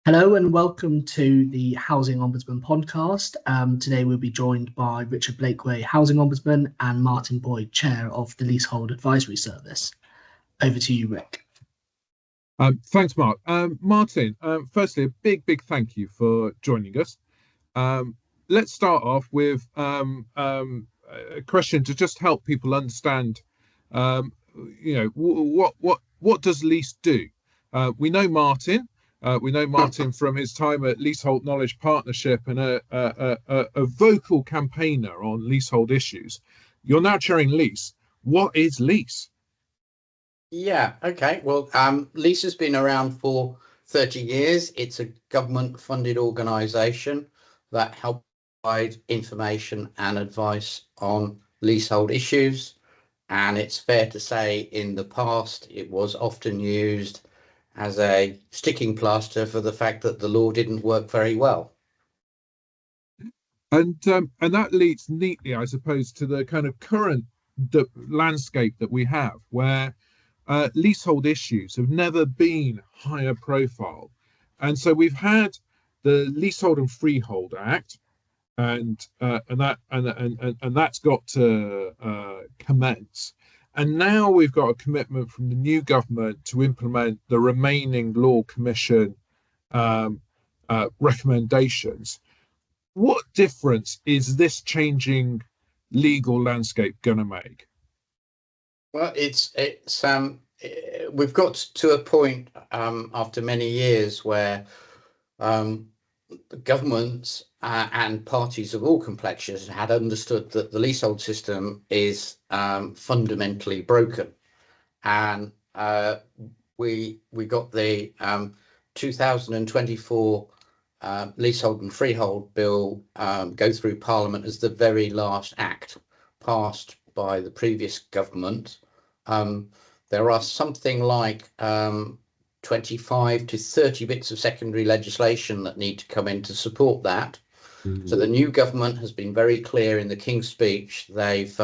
Hello and welcome to the Housing Ombudsman podcast. Today we'll be joined by Richard Blakeway, Housing Ombudsman, and Martin Boyd, Chair of the Leasehold Advisory Service. Over to you, Rick. Thanks, Mark. Martin, firstly, a big thank you for joining us. Let's start off with a question to just help people understand, what does Lease do? We know Martin. We know Martin from his time at Leasehold Knowledge Partnership and a vocal campaigner on leasehold issues. You're now chairing Lease. What is Lease? Yeah, okay. Well, Lease has been around for 30 years. It's a government-funded organisation that helps provide information and advice on leasehold issues. And it's fair to say in the past, it was often used as a sticking plaster for the fact that the law didn't work very well. And that leads neatly, I suppose, to the kind of current landscape that we have, where leasehold issues have never been higher profile. And so we've had the Leasehold and Freehold Act, and that's got to commence. And now we've got a commitment from the new government to implement the remaining Law Commission recommendations. What difference is this changing legal landscape going to make? Well, we've got to a point after many years where governments and parties of all complexions had understood that the leasehold system is fundamentally broken, and we got the 2024 Leasehold and Freehold Bill go through Parliament as the very last act passed by the previous government. There are something like 25 to 30 bits of secondary legislation that need to come in to support that. So the new government has been very clear in the King's Speech. They've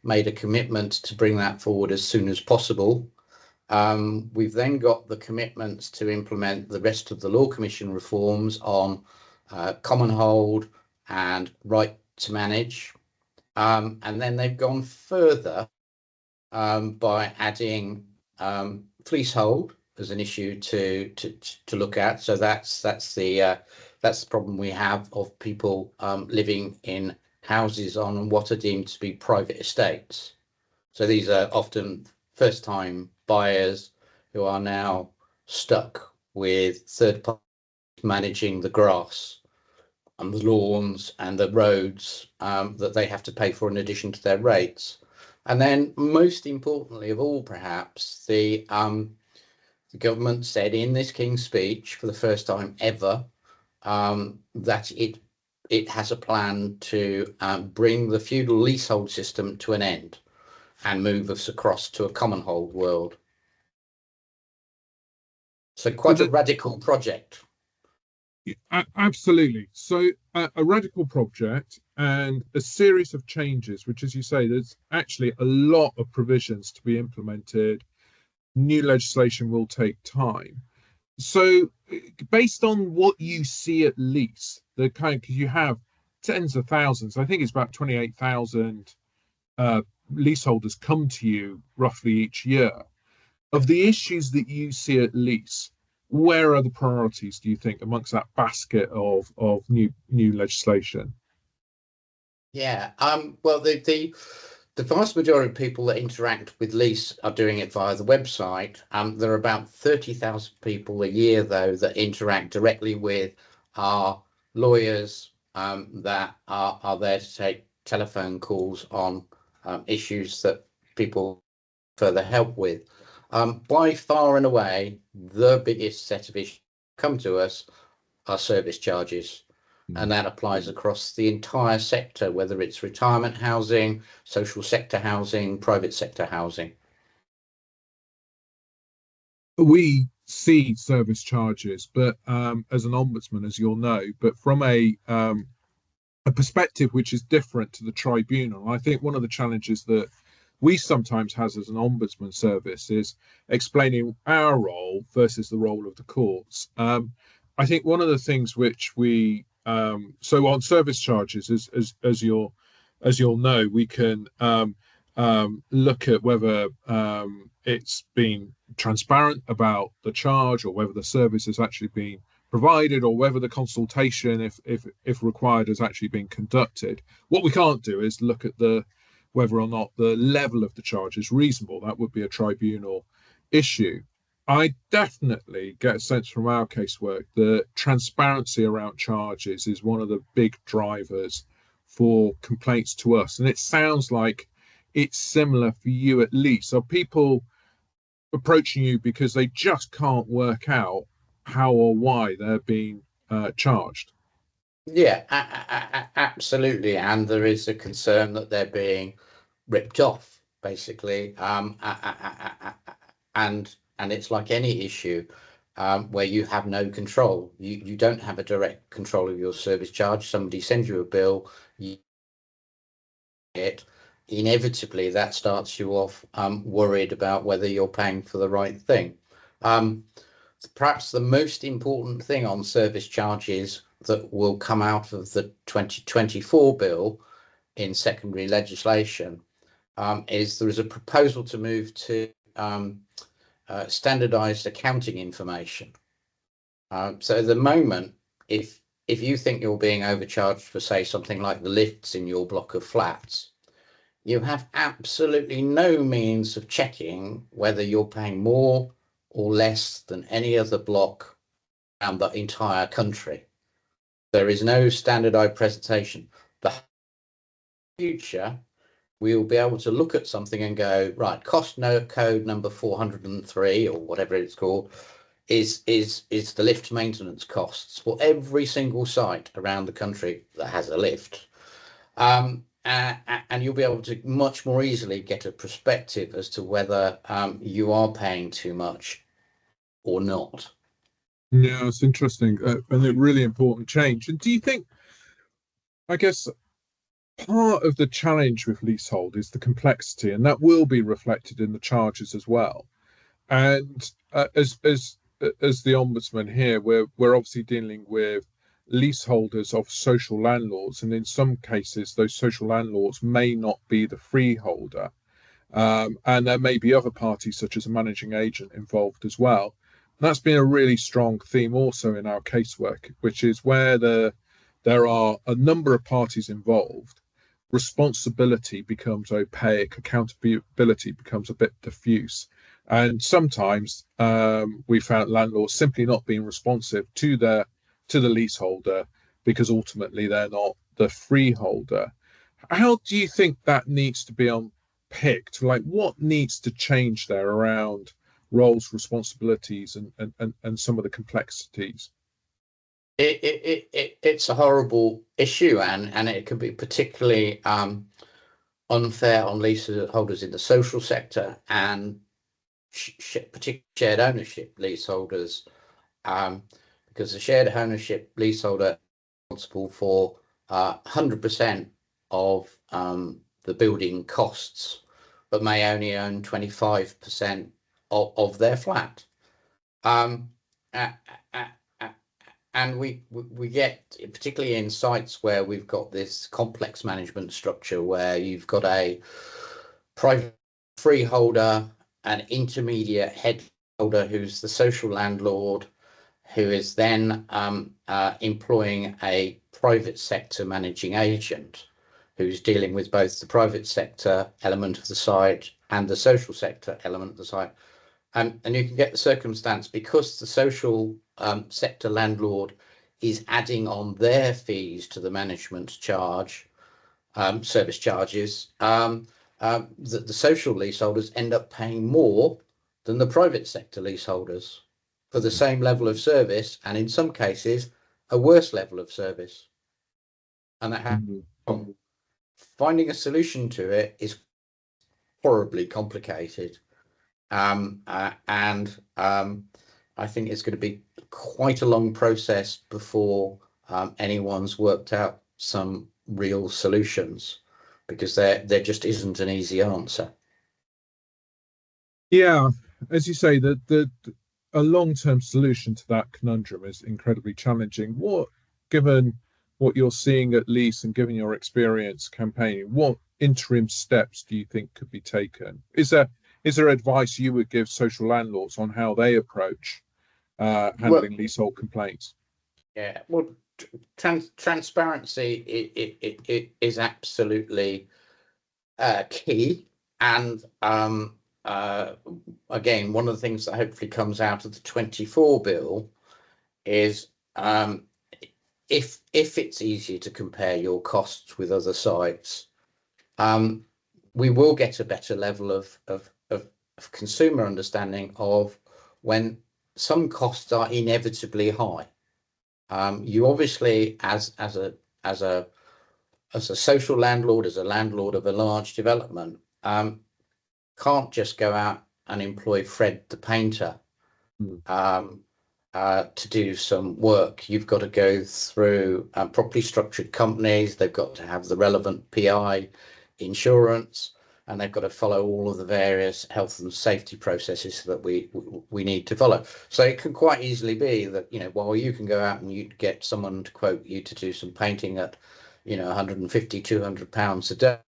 made a commitment to bring that forward as soon as possible. We've then got the commitments to implement the rest of the Law Commission reforms on common hold and right to manage. And then they've gone further by adding leasehold as an issue to look at. So that's the problem we have of people living in houses on what are deemed to be private estates. So these are often first-time buyers who are now stuck with third parties managing the grass and the lawns and the roads that they have to pay for in addition to their rates. And then, most importantly of all, perhaps, the government said in this King's Speech for the first time ever that it has a plan to bring the feudal leasehold system to an end and move us across to a common hold world. So quite a radical project. Absolutely. So a radical project and a series of changes, which, as you say, there's actually a lot of provisions to be implemented. New legislation will take time. So based on what you see at least, the kind of, because you have tens of thousands, I think it's about 28,000 leaseholders come to you roughly each year. Of the issues that you see at least, where are the priorities, do you think, amongst that basket of new legislation? Yeah, well, the vast majority of people that interact with Lease are doing it via the website. There are about 30,000 people a year, though, that interact directly with our lawyers that are there to take telephone calls on issues that people further help with. By far and away, the biggest set of issues come to us are service charges. And that applies across the entire sector, whether it's retirement housing, social sector housing, private sector housing. We see service charges, but as an ombudsman, as you'll know, but from a perspective which is different to the tribunal. I think one of the challenges that we sometimes has as an ombudsman service is explaining our role versus the role of the courts. I think one of the things which we so on service charges, as you'll know, we can look at whether it's been transparent about the charge, or whether the service has actually been provided, or whether the consultation, if required, has actually been conducted. What we can't do is look at the whether or not the level of the charge is reasonable. That would be a tribunal issue. I definitely get a sense from our casework that transparency around charges is one of the big drivers for complaints to us. And it sounds like it's similar for you at least. So people approaching you because they just can't work out how or why they're being charged. Yeah, absolutely. And there is a concern that they're being ripped off, basically. And it's like any issue where you have no control. You don't have a direct control of your service charge. Somebody sends you a bill, you it. Inevitably, that starts you off worried about whether you're paying for the right thing. Perhaps the most important thing on service charges that will come out of the 2024 bill in secondary legislation is there is a proposal to move to standardized accounting information. So at the moment, if you think you're being overcharged for, say, something like the lifts in your block of flats, you have absolutely no means of checking whether you're paying more or less than any other block around the entire country. There is no standardized presentation. The future, we will be able to look at something and go, right, cost code number 403 or whatever it's called is the lift maintenance costs for every single site around the country that has a lift. And you'll be able to much more easily get a perspective as to whether you are paying too much or not. Yeah, it's interesting and a really important change. And do you think, I guess, part of the challenge with leasehold is the complexity, and that will be reflected in the charges as well. And as the ombudsman here, we're obviously dealing with leaseholders of social landlords, and in some cases, those social landlords may not be the freeholder, and there may be other parties such as a managing agent involved as well. And that's been a really strong theme also in our casework, which is where there are a number of parties involved, responsibility becomes opaque, accountability becomes a bit diffuse. And sometimes we found landlords simply not being responsive to the leaseholder because ultimately they're not the freeholder. How do you think that needs to be unpicked? Like, what needs to change there around roles, responsibilities, and some of the complexities? It's a horrible issue, and it could be particularly unfair on leaseholders in the social sector and particularly shared ownership leaseholders, because the shared ownership leaseholder is responsible for 100% of the building costs, but may only own 25% of their flat. And we get, particularly in sites where we've got this complex management structure, where you've got a private freeholder, an intermediate head holder who's the social landlord, who is then employing a private sector managing agent who's dealing with both the private sector element of the site and the social sector element of the site. And you can get the circumstance, because the social sector landlord is adding on their fees to the management charge, service charges, that the social leaseholders end up paying more than the private sector leaseholders for the same level of service, and in some cases, a worse level of service. And that finding a solution to it is horribly complicated. And I think it's going to be quite a long process before anyone's worked out some real solutions, because there just isn't an easy answer. Yeah, as you say, the a long-term solution to that conundrum is incredibly challenging. Given what you're seeing at least and given your experience campaigning, what interim steps do you think could be taken? Is there advice you would give social landlords on how they approach handling leasehold complaints? Yeah, well, transparency it is absolutely key, and again, one of the things that hopefully comes out of the 24 bill is if it's easier to compare your costs with other sites, we will get a better level of consumer understanding of when some costs are inevitably high. You obviously, as a social landlord, as a landlord of a large development, can't just go out and employ Fred the painter to do some work. You've got to go through properly structured companies. They've got to have the relevant PI insurance, and they've got to follow all of the various health and safety processes that we need to follow. So it can quite easily be that, while you can go out and you get someone to quote you to do some painting at, 150, 200 pounds a day.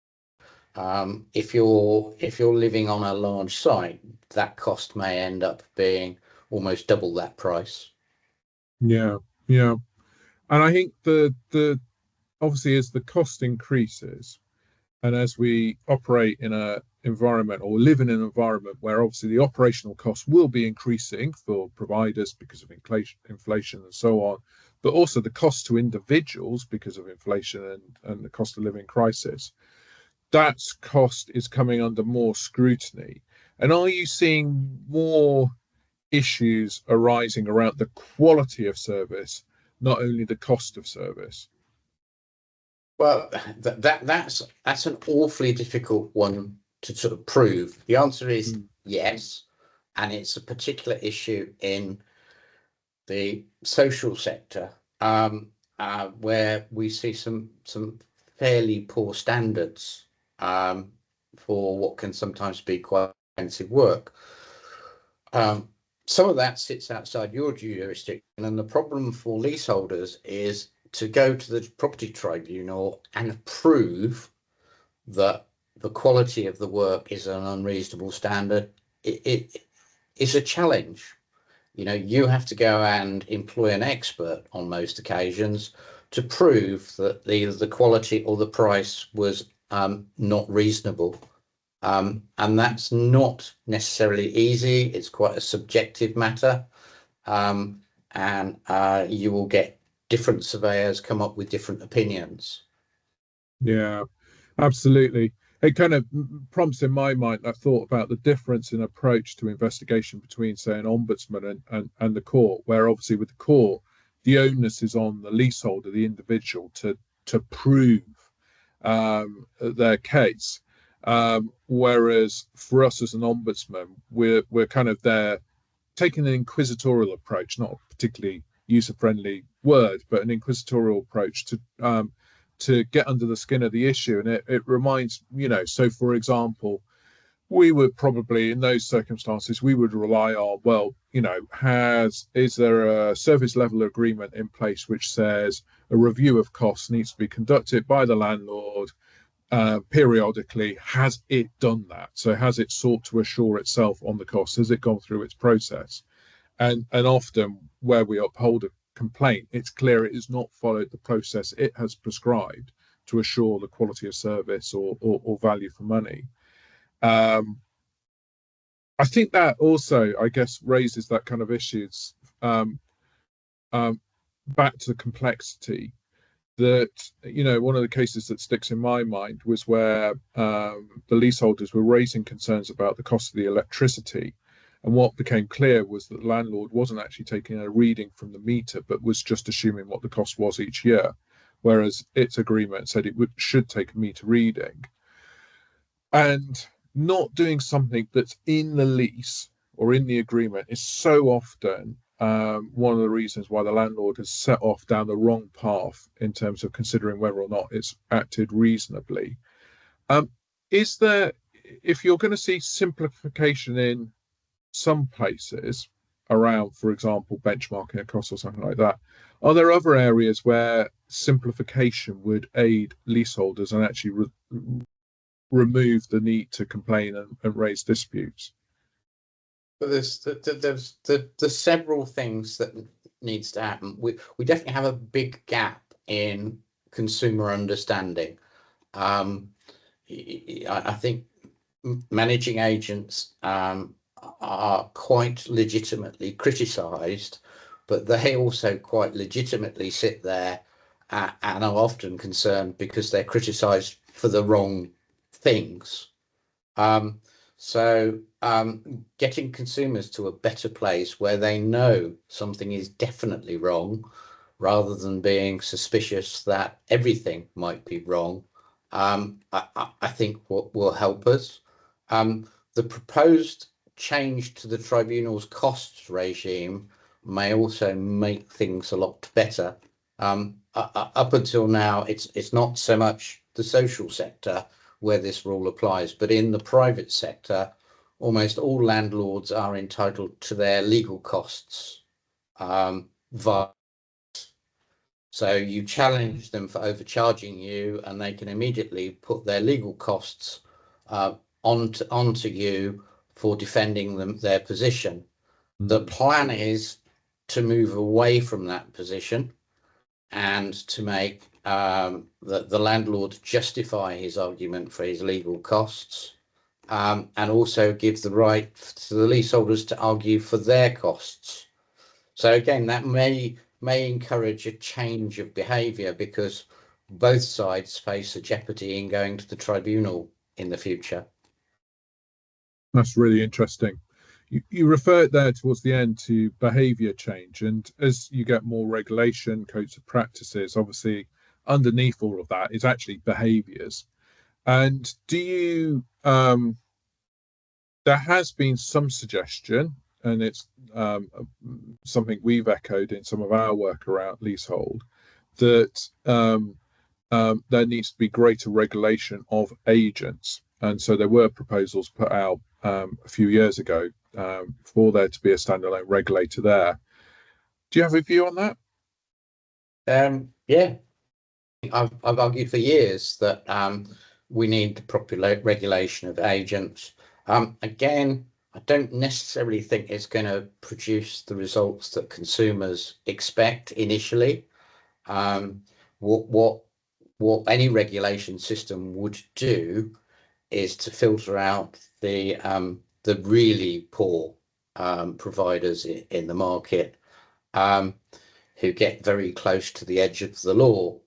If you're living on a large site, that cost may end up being almost double that price. Yeah, and I think the obviously as the cost increases, and as we operate in an environment or live in an environment where obviously the operational costs will be increasing for providers because of inflation and so on, but also the cost to individuals because of inflation and the cost of living crisis, that cost is coming under more scrutiny. And are you seeing more issues arising around the quality of service, not only the cost of service? Well, that's an awfully difficult one to sort of prove. The answer is yes, and it's a particular issue in the social sector, where we see some fairly poor standards for what can sometimes be quite expensive work. Some of that sits outside your jurisdiction, and the problem for leaseholders is to go to the property tribunal and prove that the quality of the work is an unreasonable standard. It is a challenge. You have to go and employ an expert on most occasions to prove that either the quality or the price was not reasonable. And that's not necessarily easy. It's quite a subjective matter. And you will get different surveyors come up with different opinions. Yeah, absolutely. It kind of prompts in my mind that thought about the difference in approach to investigation between, say, an ombudsman and the court, where obviously with the court, the onus is on the leaseholder, the individual, to prove their case. Whereas for us as an ombudsman, we're kind of there taking an inquisitorial approach, not a particularly user-friendly word, but an inquisitorial approach to get under the skin of the issue. And it reminds, so for example, we would probably, in those circumstances, we would rely on, well, is there a service level agreement in place which says a review of costs needs to be conducted by the landlord periodically? Has it done that? So has it sought to assure itself on the costs? Has it gone through its process? And often where we uphold a complaint, it's clear it has not followed the process it has prescribed to assure the quality of service or value for money. I think that also, I guess, raises that kind of issues back to the complexity that, one of the cases that sticks in my mind was where the leaseholders were raising concerns about the cost of the electricity. And what became clear was that the landlord wasn't actually taking a reading from the meter, but was just assuming what the cost was each year, whereas its agreement said it should take a meter reading. And not doing something that's in the lease or in the agreement is so often one of the reasons why the landlord has set off down the wrong path in terms of considering whether or not it's acted reasonably. Is there, if you're going to see simplification in some places, around, for example, benchmarking across or something like that. Are there other areas where simplification would aid leaseholders and actually remove the need to complain and raise disputes? But there's several things that needs to happen. We definitely have a big gap in consumer understanding. I think managing agents are quite legitimately criticised, but they also quite legitimately sit there and are often concerned because they're criticised for the wrong things. So getting consumers to a better place where they know something is definitely wrong, rather than being suspicious that everything might be wrong, I think will help us. The proposed change to the tribunal's costs regime may also make things a lot better. Up until now, it's not so much the social sector where this rule applies, but in the private sector, almost all landlords are entitled to their legal costs so you challenge them for overcharging you, and they can immediately put their legal costs onto you for defending their position. The plan is to move away from that position and to make the landlord justify his argument for his legal costs, and also give the right to the leaseholders to argue for their costs. So again, that may encourage a change of behaviour, because both sides face a jeopardy in going to the tribunal in the future. That's really interesting. You referred there towards the end to behaviour change, and as you get more regulation, codes of practices, obviously underneath all of that is actually behaviours. And do you there has been some suggestion, and it's something we've echoed in some of our work around leasehold, that there needs to be greater regulation of agents. And so there were proposals put out a few years ago for there to be a standalone regulator there. Do you have a view on that? Yeah, I've argued for years that we need the proper regulation of agents. Again, I don't necessarily think it's going to produce the results that consumers expect initially. What any regulation system would do is to filter out the really poor providers in the market, who get very close to the edge of the law.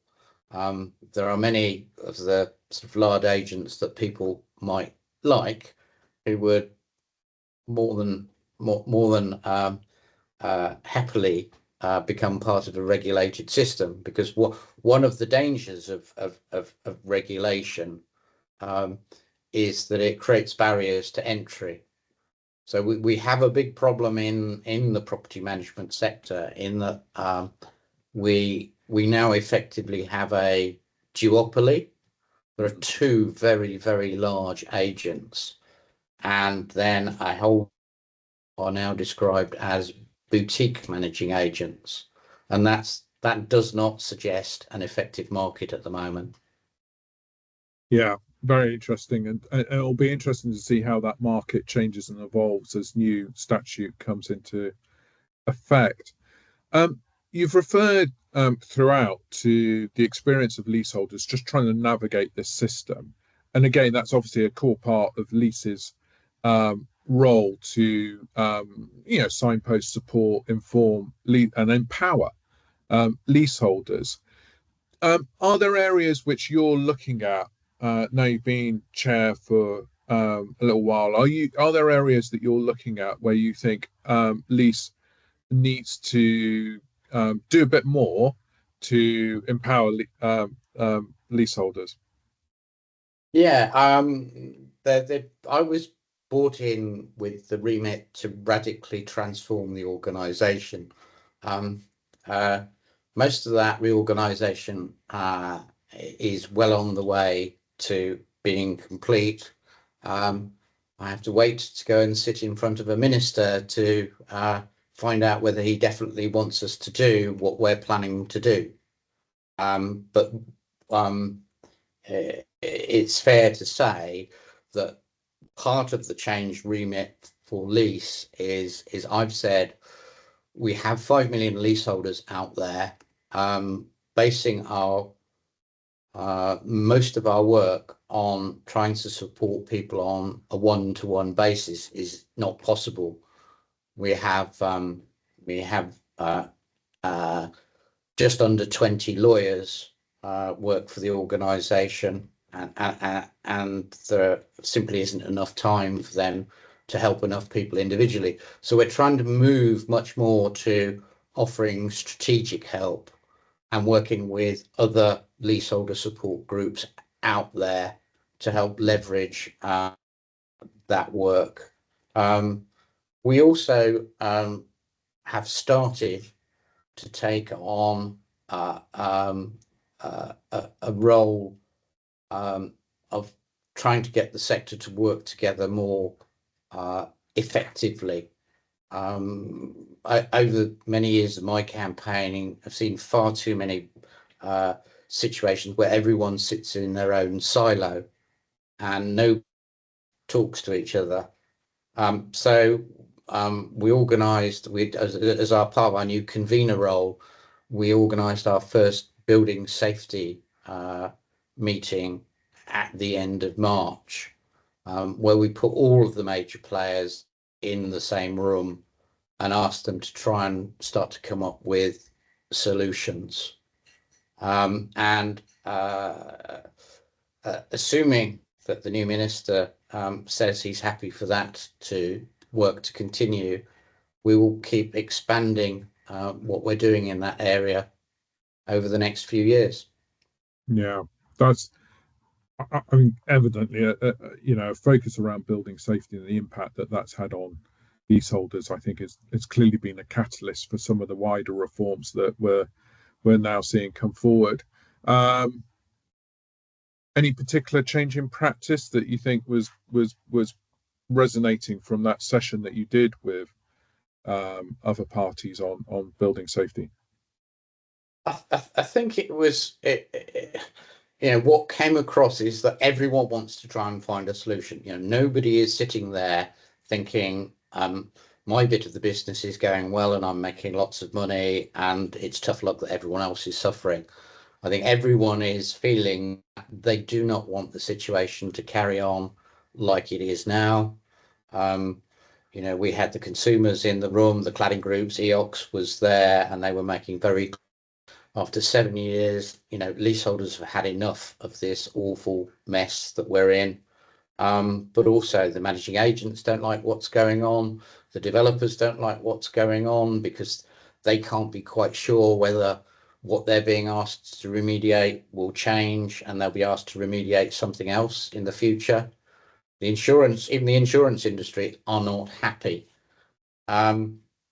There are many of the sort of large agents that people might like who would more than happily become part of a regulated system, because one of the dangers of regulation is that it creates barriers to entry. So we have a big problem in the property management sector, in that we now effectively have a duopoly. There are two very, very large agents, and then a whole are now described as boutique managing agents, and that does not suggest an effective market at the moment. Yeah, very interesting, and it'll be interesting to see how that market changes and evolves as new statute comes into effect. You've referred throughout to the experience of leaseholders just trying to navigate this system, and again, that's obviously a core part of leases role to signpost, support, inform, and empower leaseholders. Are there areas which you're looking at now you've been chair for a little while? Are there areas that you're looking at where you think lease needs to do a bit more to empower leaseholders? Yeah, I was brought in with the remit to radically transform the organisation. Most of that reorganisation is well on the way to being complete. I have to wait to go and sit in front of a minister to find out whether he definitely wants us to do what we're planning to do. But it's fair to say that part of the change remit for lease is I've said we have 5 million leaseholders out there. Basing our most of our work on trying to support people on a one-to-one basis is not possible. We have just under 20 lawyers work for the organisation, and there simply isn't enough time for them to help enough people individually. So we're trying to move much more to offering strategic help and working with other leaseholder support groups out there to help leverage that work. We also have started to take on a role of trying to get the sector to work together more effectively. Over many years of my campaigning, I've seen far too many situations where everyone sits in their own silo and no talks to each other. So we organised, as our part of our new convener role, we organised our first building safety meeting at the end of March, where we put all of the major players in the same room and asked them to try and start to come up with solutions. And assuming that the new minister says he's happy for that to work to continue, we will keep expanding what we're doing in that area over the next few years. Yeah, that's, I mean, evidently, a focus around building safety and the impact that that's had on leaseholders, I think it's clearly been a catalyst for some of the wider reforms that we're now seeing come forward. Any particular change in practice that you think was resonating from that session that you did with other parties on building safety? I think it was, what came across is that everyone wants to try and find a solution. Nobody is sitting there thinking, my bit of the business is going well and I'm making lots of money and it's tough luck that everyone else is suffering. I think everyone is feeling they do not want the situation to carry on like it is now. We had the consumers in the room, the cladding groups, EOX was there, and they were making very, after 7 years, leaseholders have had enough of this awful mess that we're in. But also the managing agents don't like what's going on. The developers don't like what's going on because they can't be quite sure whether what they're being asked to remediate will change and they'll be asked to remediate something else in the future. Even the insurance industry are not happy.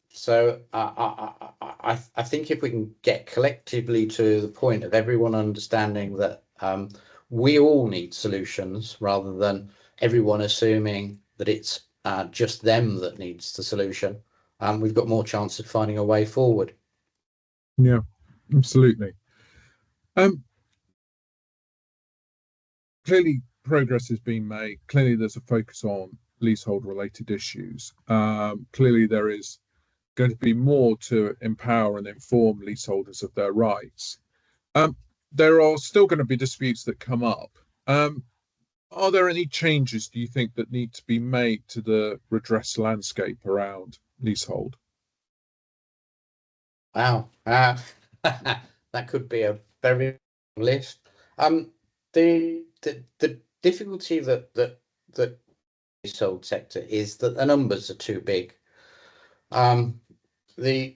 So I think if we can get collectively to the point of everyone understanding that we all need solutions rather than everyone assuming that it's just them that needs the solution, we've got more chance of finding a way forward. Yeah, absolutely. Clearly progress has been made. Clearly there's a focus on leasehold related issues. Clearly there is going to be more to empower and inform leaseholders of their rights. There are still going to be disputes that come up. Are there any changes, do you think, that need to be made to the redress landscape around leasehold? Wow, that could be a very long list. The difficulty that the leasehold sector is that the numbers are too big. The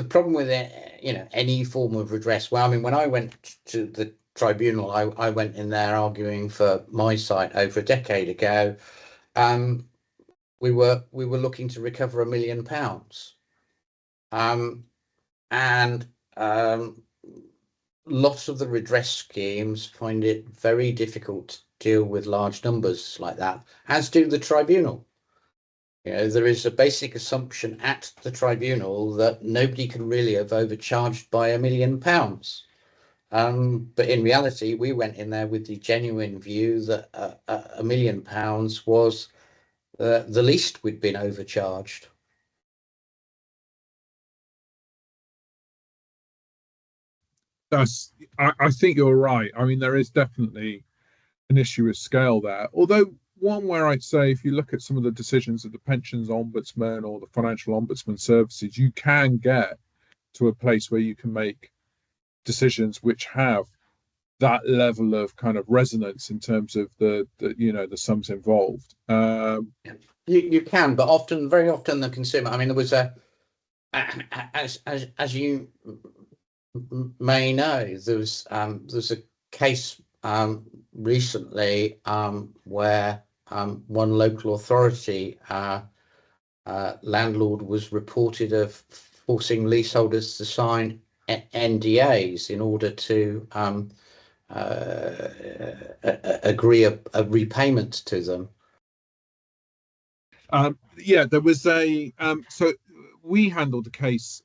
problem with it, any form of redress. Well, I mean, when I went to the tribunal, I went in there arguing for my site over a decade ago. We were looking to recover £1 million. And lots of the redress schemes find it very difficult to deal with large numbers like that, as do the tribunal. There is a basic assumption at the tribunal that nobody can really have overcharged by £1 million. But in reality, we went in there with the genuine view that £1 million was the least we'd been overcharged. I think you're right. I mean, there is definitely an issue with scale there. Although one where I'd say if you look at some of the decisions of the pensions ombudsman or the financial ombudsman services, you can get to a place where you can make decisions which have that level of kind of resonance in terms of the sums involved. You can, but very often the consumer. I mean, there was as you may know, there's a case recently where one local authority landlord was reported of forcing leaseholders to sign NDAs in order to agree a repayment to them. There was so we handled a case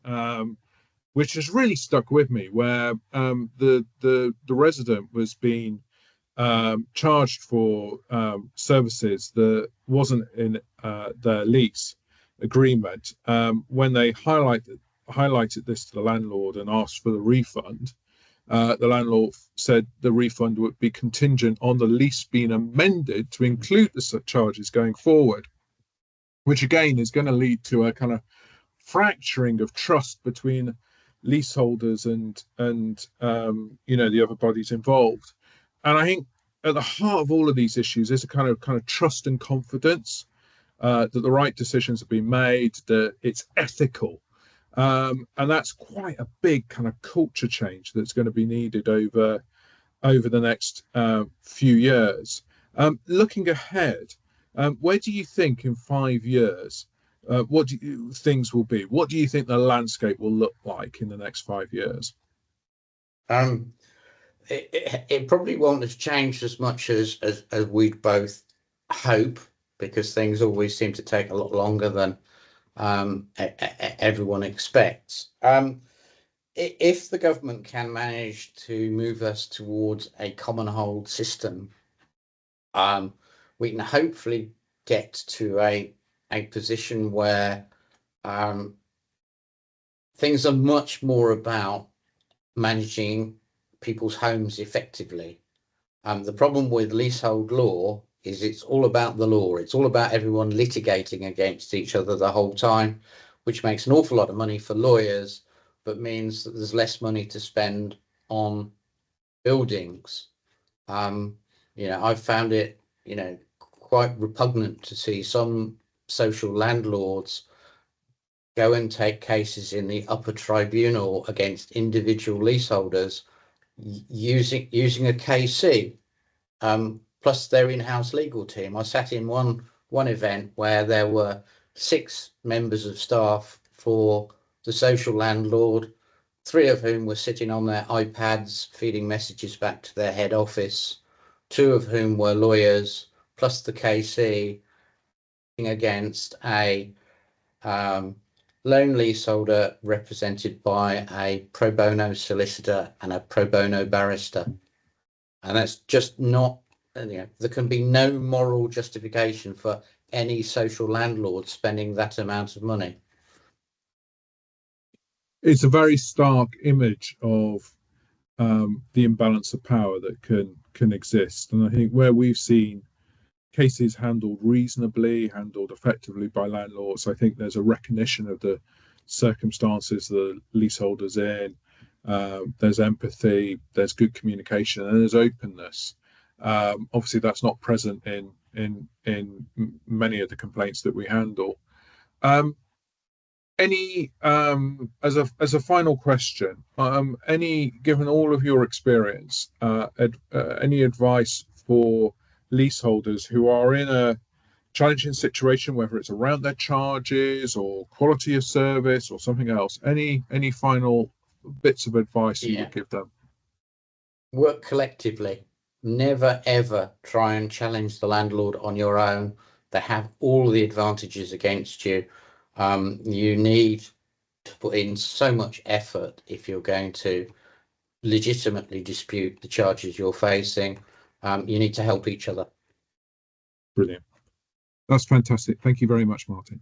which has really stuck with me, where the resident was being charged for services that wasn't in their lease agreement. When they highlighted this to the landlord and asked for the refund, the landlord said the refund would be contingent on the lease being amended to include the charges going forward, which again is going to lead to a kind of fracturing of trust between leaseholders and the other bodies involved. And I think at the heart of all of these issues is a kind of trust and confidence that the right decisions have been made, that it's ethical. And that's quite a big kind of culture change that's going to be needed over the next few years. Looking ahead, where do you think in 5 years what things will be? What do you think the landscape will look like in the next 5 years? It probably won't have changed as much as we'd both hope, because things always seem to take a lot longer than everyone expects. If the government can manage to move us towards a common hold system, we can hopefully get to a position where things are much more about managing people's homes effectively. The problem with leasehold law is it's all about the law. It's all about everyone litigating against each other the whole time, which makes an awful lot of money for lawyers, but means that there's less money to spend on buildings. I've found it, quite repugnant to see some social landlords go and take cases in the upper tribunal against individual leaseholders using a KC, plus their in-house legal team. I sat in one event where there were 6 members of staff for the social landlord, 3 of whom were sitting on their iPads feeding messages back to their head office, 2 of whom were lawyers, plus the KC, against a lone leaseholder represented by a pro bono solicitor and a pro bono barrister. And that's just not, there can be no moral justification for any social landlord spending that amount of money. It's a very stark image of the imbalance of power that can exist. And I think where we've seen cases handled reasonably, handled effectively by landlords, I think there's a recognition of the circumstances the leaseholders in. There's empathy, there's good communication, and there's openness. Obviously, that's not present in many of the complaints that we handle. As a final question, given all of your experience, any advice for leaseholders who are in a challenging situation, whether it's around their charges or quality of service or something else? Any final bits of advice you would give them? Work collectively. Never ever try and challenge the landlord on your own. They have all the advantages against you. You need to put in so much effort if you're going to legitimately dispute the charges you're facing. You need to help each other. Brilliant. That's fantastic. Thank you very much, Martin.